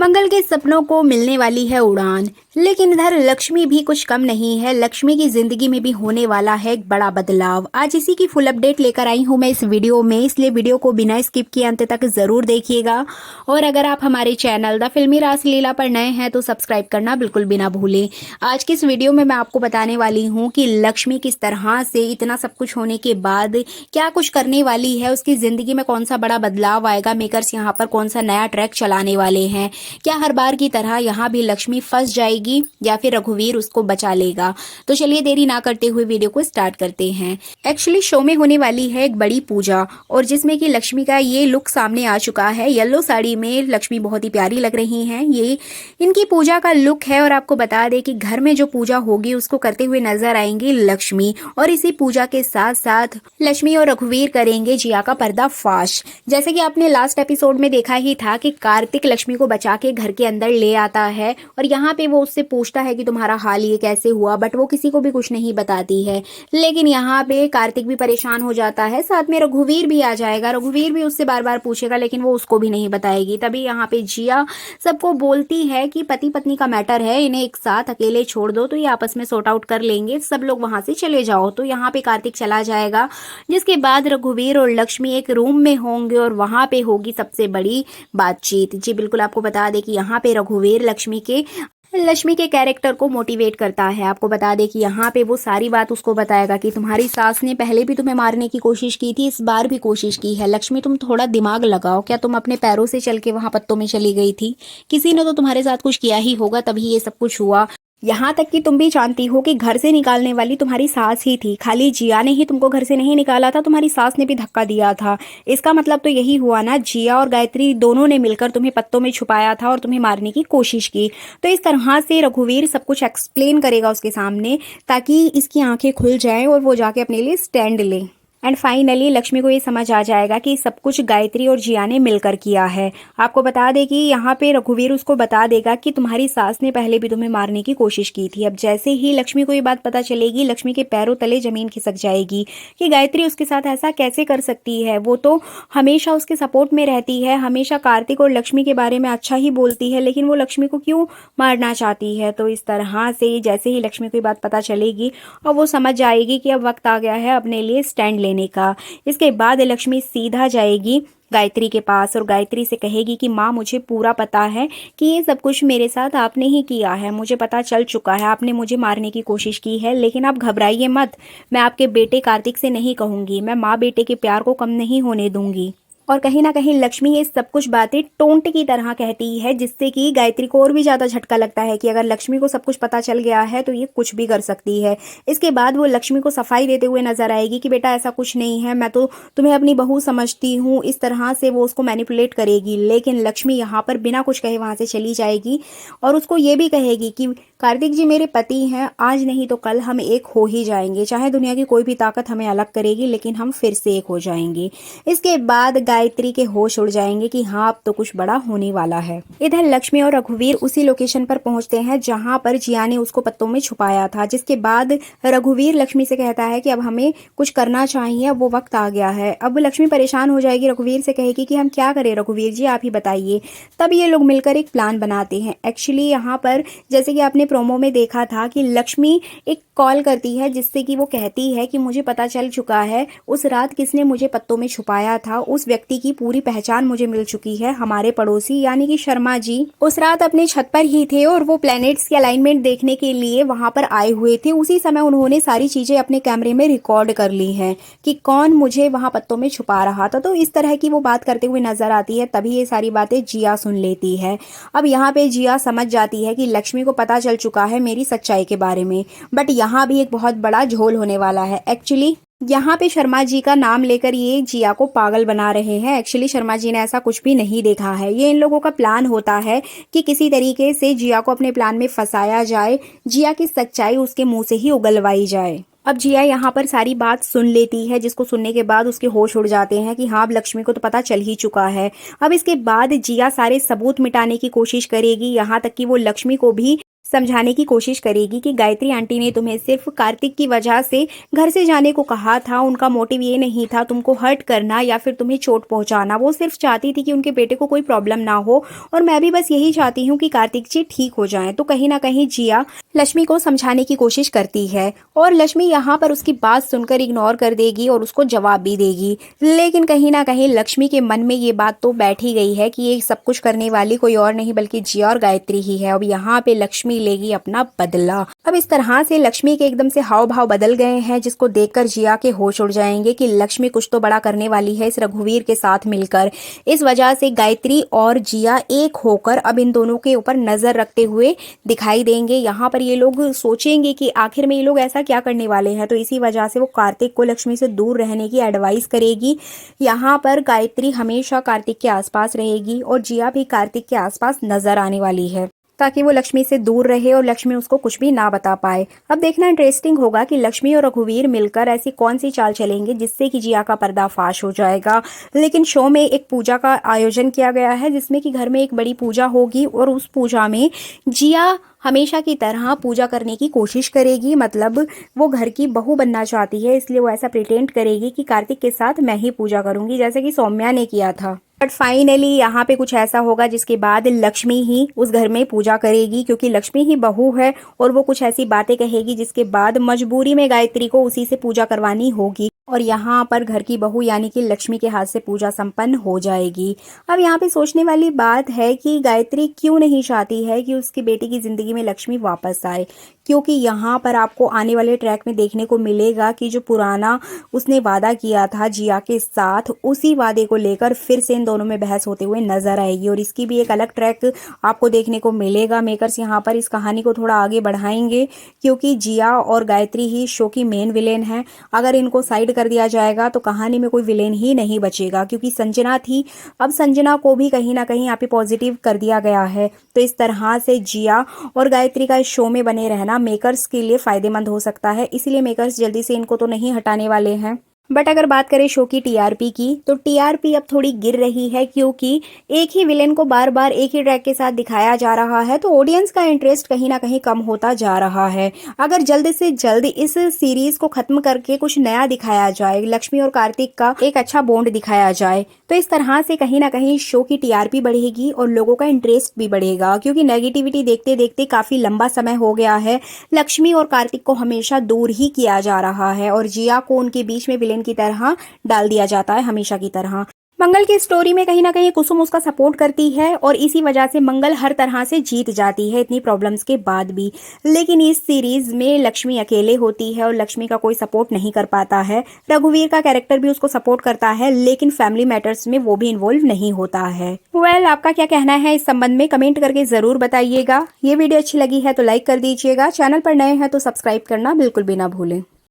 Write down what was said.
मंगल के सपनों को मिलने वाली है उड़ान, लेकिन इधर लक्ष्मी भी कुछ कम नहीं है। लक्ष्मी की जिंदगी में भी होने वाला है एक बड़ा बदलाव। आज इसी की फुल अपडेट लेकर आई हूं मैं इस वीडियो में, इसलिए वीडियो को बिना स्किप किए अंत तक जरूर देखिएगा। और अगर आप हमारे चैनल द फिल्मी रासलीला पर नए हैं तो सब्सक्राइब करना बिल्कुल भी ना भूलें। आज की इस वीडियो में मैं आपको बताने वाली हूँ कि लक्ष्मी किस तरह से इतना सब कुछ होने के बाद क्या कुछ करने वाली है, उसकी जिंदगी में कौन सा बड़ा बदलाव आएगा, मेकर्स यहाँ पर कौन सा नया ट्रैक चलाने वाले हैं, क्या हर बार की तरह यहाँ भी लक्ष्मी फंस जाएगी या फिर रघुवीर उसको बचा लेगा। तो चलिए देरी ना करते हुए वीडियो को स्टार्ट करते हैं। एक्चुअली शो में होने वाली है एक बड़ी पूजा, और जिसमें कि लक्ष्मी का ये लुक सामने आ चुका है। येलो साड़ी में लक्ष्मी बहुत ही प्यारी लग रही हैं। ये इनकी पूजा का लुक है, और आपको बता दें कि घर में जो पूजा होगी उसको करते हुए नजर आएंगी लक्ष्मी, और इसी पूजा के साथ साथ लक्ष्मी और रघुवीर करेंगे जिया का पर्दाफाश। जैसे कि आपने लास्ट एपिसोड में देखा ही था कि कार्तिक लक्ष्मी को बचा के घर के अंदर ले आता है, और यहाँ पे वो उससे पूछता है कि तुम्हारा हाल ये कैसे हुआ, बट वो किसी को भी कुछ नहीं बताती है। लेकिन यहाँ पे कार्तिक भी परेशान हो जाता है, साथ में रघुवीर भी आ जाएगा। रघुवीर भी उससे बार बार पूछेगा, लेकिन वो उसको भी नहीं बताएगी। तभी यहाँ पे जिया सबको बोलती है कि पति पत्नी का मैटर है, इन्हें एक साथ अकेले छोड़ दो तो ये आपस में सॉर्ट आउट कर लेंगे, सब लोग वहां से चले जाओ। तो यहाँ पे कार्तिक चला जाएगा, जिसके बाद रघुवीर और लक्ष्मी एक रूम में होंगे, और वहां पे होगी सबसे बड़ी बातचीत। जी बिल्कुल, आपको बता दें कि यहाँ पे रघुवीर लक्ष्मी के कैरेक्टर को मोटिवेट करता है। आपको बता दें कि यहाँ पे वो सारी बात उसको बताएगा कि तुम्हारी सास ने पहले भी तुम्हें मारने की कोशिश की थी, इस बार भी कोशिश की है। लक्ष्मी तुम थोड़ा दिमाग लगाओ, क्या तुम अपने पैरों से चल के वहां पत्तों में चली गई थी? किसी ने तो तुम्हारे साथ कुछ किया ही होगा, तभी ये सब कुछ हुआ। यहाँ तक कि तुम भी जानती हो कि घर से निकालने वाली तुम्हारी सास ही थी, खाली जिया ने ही तुमको घर से नहीं निकाला था, तुम्हारी सास ने भी धक्का दिया था। इसका मतलब तो यही हुआ ना, जिया और गायत्री दोनों ने मिलकर तुम्हें पत्तों में छुपाया था और तुम्हें मारने की कोशिश की। तो इस तरह से रघुवीर सब कुछ एक्सप्लेन करेगा उसके सामने, ताकि इसकी आंखें खुल जाएं और वो जाके अपने लिए स्टैंड ले। एंड फाइनली लक्ष्मी को ये समझ आ जाएगा कि सब कुछ गायत्री और जिया ने मिलकर किया है। आपको बता दें कि यहाँ पे रघुवीर उसको बता देगा कि तुम्हारी सास ने पहले भी तुम्हें मारने की कोशिश की थी। अब जैसे ही लक्ष्मी को ये बात पता चलेगी, लक्ष्मी के पैरों तले जमीन खिसक जाएगी कि गायत्री उसके साथ ऐसा कैसे कर सकती है। वो तो हमेशा उसके सपोर्ट में रहती है, हमेशा कार्तिक और लक्ष्मी के बारे में अच्छा ही बोलती है, लेकिन वो लक्ष्मी को क्यों मारना चाहती है। तो इस तरह से जैसे ही लक्ष्मी को ये बात पता चलेगी, और वो समझ जाएगी कि अब वक्त आ गया है अपने लिए स्टैंड लेने का। इसके बाद लक्ष्मी सीधा जाएगी गायत्री के पास और गायत्री से कहेगी कि माँ, मुझे पूरा पता है कि ये सब कुछ मेरे साथ आपने ही किया है, मुझे पता चल चुका है, आपने मुझे मारने की कोशिश की है, लेकिन आप घबराइए मत। मैं आपके बेटे कार्तिक से नहीं कहूंगी, मैं माँ बेटे के प्यार को कम नहीं होने दूंगी। और कहीं ना कहीं लक्ष्मी ये सब कुछ बातें टोंट की तरह कहती है, जिससे कि गायत्री को और भी ज्यादा झटका लगता है कि अगर लक्ष्मी को सब कुछ पता चल गया है तो ये कुछ भी कर सकती है। इसके बाद वो लक्ष्मी को सफाई देते हुए नजर आएगी कि बेटा ऐसा कुछ नहीं है, मैं तो तुम्हें अपनी बहू समझती हूँ। इस तरह से वो उसको मैनिपुलेट करेगी, लेकिन लक्ष्मी यहाँ पर बिना कुछ कहे वहां से चली जाएगी, और उसको ये भी कहेगी कि कार्तिक जी मेरे पति हैं, आज नहीं तो कल हम एक हो ही जाएंगे, चाहे दुनिया की कोई भी ताकत हमें अलग करेगी, लेकिन हम फिर से एक हो जाएंगे। इसके बाद गायत्री के होश उड़ जाएंगे कि हाँ, अब तो कुछ बड़ा होने वाला है। इधर लक्ष्मी और रघुवीर उसी लोकेशन पर पहुंचते हैं जहां पर जिया ने उसको पत्तों में छुपाया था। जिसके बाद रघुवीर लक्ष्मी से कहता है कि अब हमें कुछ करना चाहिए, अब वो वक्त आ गया है। अब लक्ष्मी परेशान हो जाएगी, रघुवीर से कहेगी कि हम क्या करें रघुवीर जी, आप ही बताइए। तब ये लोग मिलकर एक प्लान बनाते हैं। एक्चुअली यहाँ पर जैसे कि आपने प्रोमो में देखा था कि लक्ष्मी एक कॉल करती है, जिससे कि वो कहती है कि मुझे पता चल चुका है उस रात किसने मुझे पत्तों में छुपाया था, उस व्यक्ति की पूरी पहचान मुझे मिल चुकी है। हमारे पड़ोसी यानी कि शर्मा जी उस रात अपने छत पर ही थे, और वो प्लैनेट्स की अलाइनमेंट देखने के लिए वहां पर आए हुए थे। उसी समय उन्होंने सारी चीजें अपने कैमरे में रिकॉर्ड कर ली हैं कि कौन मुझे वहां पत्तों में छुपा रहा था। तो इस तरह की वो बात करते हुए नजर आती है। तभी ये सारी बातें जिया सुन लेती है। अब यहाँ पे जिया समझ जाती है कि लक्ष्मी को पता चल चुका है मेरी सच्चाई के बारे में, बट यहाँ भी एक बहुत बड़ा झोल होने वाला है। एक्चुअली यहाँ पे शर्मा जी का नाम लेकर ये जिया को पागल बना रहे हैं। एक्चुअली शर्मा जी ने ऐसा कुछ भी नहीं देखा है। ये इन लोगों का प्लान होता है कि किसी तरीके से जिया को अपने प्लान में फंसाया जाए, जिया की सच्चाई उसके मुंह से ही उगलवाई जाए। अब जिया यहाँ पर सारी बात सुन लेती है, जिसको सुनने के बाद उसके होश उड़ जाते हैं कि हाँ, अब लक्ष्मी को तो पता चल ही चुका है। अब इसके बाद जिया सारे सबूत मिटाने की कोशिश करेगी, यहाँ तक कि वो लक्ष्मी को भी समझाने की कोशिश करेगी कि गायत्री आंटी ने तुम्हें सिर्फ कार्तिक की वजह से घर से जाने को कहा था। उनका मोटिव ये नहीं था तुमको हर्ट करना या फिर तुम्हें चोट पहुंचाना। वो सिर्फ चाहती थी कि उनके बेटे को कोई प्रॉब्लम ना हो, और मैं भी बस यही चाहती हूँ कि कार्तिक जी ठीक हो जाएं। तो कहीं ना कहीं जिया लक्ष्मी को समझाने की कोशिश करती है, और लक्ष्मी यहाँ पर उसकी बात सुनकर इग्नोर कर देगी और उसको जवाब भी देगी। लेकिन कहीं ना कहीं लक्ष्मी के मन में ये बात तो बैठ ही गई है कि ये सब कुछ करने वाली कोई और नहीं बल्कि जिया और गायत्री ही है। अब यहाँ पे लक्ष्मी लेगी अपना बदला। अब इस तरह से लक्ष्मी के एकदम से हाव भाव बदल गए हैं, जिसको देखकर जिया के होश उड़ जाएंगे कि लक्ष्मी कुछ तो बड़ा करने वाली है इस रघुवीर के साथ मिलकर। इस वजह से गायत्री और जिया एक होकर अब इन दोनों के ऊपर नजर रखते हुए दिखाई देंगे। यहाँ पर ये लोग सोचेंगे कि आखिर में ये लोग ऐसा क्या करने वाले हैं, तो इसी वजह से वो कार्तिक को लक्ष्मी से दूर रहने की एडवाइस करेगी। यहाँ पर गायत्री हमेशा कार्तिक के आसपास रहेगी और जिया भी कार्तिक के आसपास नजर आने वाली है, ताकि वो लक्ष्मी से दूर रहे और लक्ष्मी उसको कुछ भी ना बता पाए। अब देखना इंटरेस्टिंग होगा कि लक्ष्मी और रघुवीर मिलकर ऐसी कौन सी चाल चलेंगे जिससे कि जिया का पर्दाफाश हो जाएगा। लेकिन शो में एक पूजा का आयोजन किया गया है, जिसमें कि घर में एक बड़ी पूजा होगी, और उस पूजा में जिया हमेशा की तरह पूजा करने की कोशिश करेगी। मतलब वो घर की बहू बनना चाहती है, इसलिए वो ऐसा प्रिटेंड करेगी कि कार्तिक के साथ मैं ही पूजा करूंगी, जैसे कि सौम्या ने किया था। बट फाइनली यहाँ पे कुछ ऐसा होगा जिसके बाद लक्ष्मी ही उस घर में पूजा करेगी, क्योंकि लक्ष्मी ही बहू है, और वो कुछ ऐसी बातें कहेगी जिसके बाद मजबूरी में गायत्री को उसी से पूजा करवानी होगी, और यहाँ पर घर की बहू यानी कि लक्ष्मी के हाथ से पूजा संपन्न हो जाएगी। अब यहाँ पे सोचने वाली बात है कि गायत्री क्यों नहीं चाहती है कि उसकी बेटी की जिंदगी में लक्ष्मी वापस आए, क्योंकि यहाँ पर आपको आने वाले ट्रैक में देखने को मिलेगा कि जो पुराना उसने वादा किया था जिया के साथ, उसी वादे को लेकर फिर से इन दोनों में बहस होते हुए नजर आएगी, और इसकी भी एक अलग ट्रैक आपको देखने को मिलेगा। मेकर्स यहाँ पर इस कहानी को थोड़ा आगे बढ़ाएंगे, क्योंकि जिया और गायत्री ही शो की मेन विलेन है। अगर इनको साइड कर दिया जाएगा तो कहानी में कोई विलेन ही नहीं बचेगा, क्योंकि संजना थी, अब संजना को भी कहीं ना कहीं यहाँ पे पॉजिटिव कर दिया गया है। तो इस तरह से जिया और गायत्री का इस शो में बने रहना मेकर्स के लिए फायदेमंद हो सकता है, इसीलिए मेकर्स जल्दी से इनको तो नहीं हटाने वाले हैं। बट अगर बात करें शो की टीआरपी की, तो टीआरपी अब थोड़ी गिर रही है, क्योंकि एक ही विलेन को बार बार एक ही ट्रैक के साथ दिखाया जा रहा है, तो ऑडियंस का इंटरेस्ट कहीं ना कहीं कम होता जा रहा है। अगर जल्द से जल्द इस सीरीज को खत्म करके कुछ नया दिखाया जाए, लक्ष्मी और कार्तिक का एक अच्छा बॉन्ड दिखाया जाए, तो इस तरह से कहीं ना कहीं शो की टीआरपी बढ़ेगी और लोगों का इंटरेस्ट भी बढ़ेगा, क्योंकि नेगेटिविटी देखते देखते काफी लंबा समय हो गया है। लक्ष्मी और कार्तिक को हमेशा दूर ही किया जा रहा है, और जिया को उनके बीच में विलेन की तरह डाल दिया जाता है हमेशा की तरह। मंगल की स्टोरी में कहीं ना कहीं कुसुम उसका सपोर्ट करती है, और इसी वजह से मंगल हर तरह से जीत जाती है इतनी प्रॉब्लम्स के बाद भी। लेकिन इस सीरीज में लक्ष्मी अकेले होती है और लक्ष्मी का कोई सपोर्ट नहीं कर पाता है। रघुवीर का कैरेक्टर भी उसको सपोर्ट करता है, लेकिन फैमिली मैटर्स में वो भी इन्वॉल्व नहीं होता है। वेल, आपका क्या कहना है इस संबंध में कमेंट करके जरूर बताइएगा। ये वीडियो अच्छी लगी है तो लाइक कर दीजिएगा, चैनल पर नए हैं तो सब्सक्राइब करना बिल्कुल भी ना भूलें।